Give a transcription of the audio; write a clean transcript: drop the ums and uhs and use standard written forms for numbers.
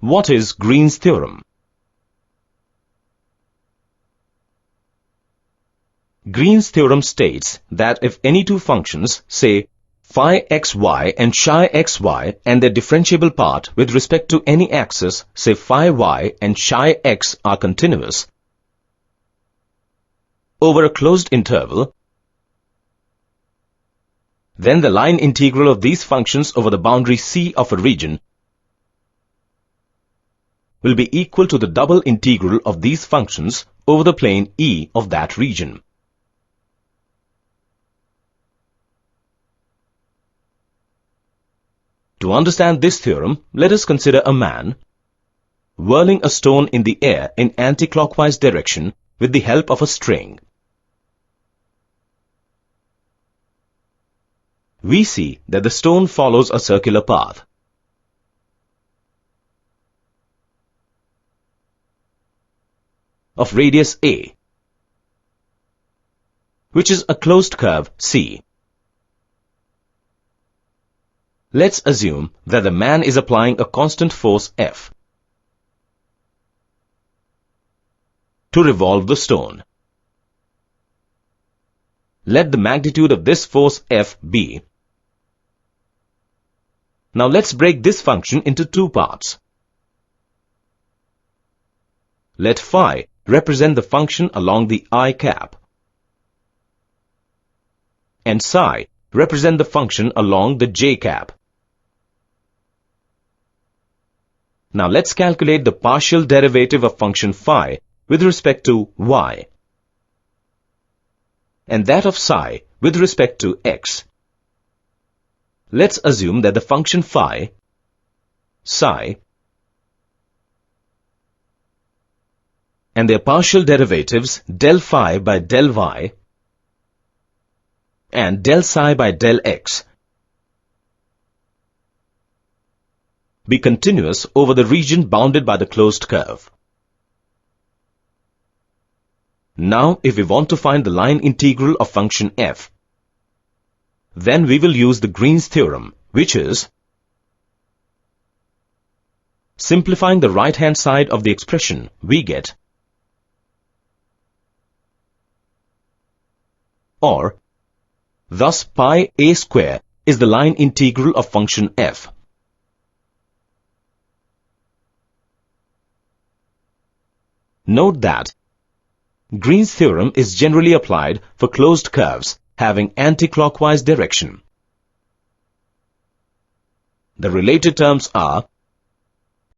What is Green's theorem? Green's theorem states that if any two functions, say phi xy and psi xy, and their differentiable part with respect to any axis, say phi y and psi x, are continuous over a closed interval, then the line integral of these functions over the boundary C of a region will be equal to the double integral of these functions over the plane E of that region. To understand this theorem, let us consider a man whirling a stone in the air in anti-clockwise direction with the help of a string. We see that the stone follows a circular path. Of radius A, which is a closed curve C. Let's assume that the man is applying a constant force F to revolve the stone. Let the magnitude of this force F be. Now let's break this function into two parts. Let phi represent the function along the I cap and psi represent the function along the j cap. Now let's calculate the partial derivative of function phi with respect to y and that of psi with respect to x. Let's assume that the function phi, psi, and their partial derivatives del phi by del y and del psi by del x be continuous over the region bounded by the closed curve. Now, if we want to find the line integral of function f, then we will use the Green's theorem, which is simplifying the right-hand side of the expression, we get, or thus pi a square is the line integral of function f. Note that Green's theorem is generally applied for closed curves having anti-clockwise direction. The related terms are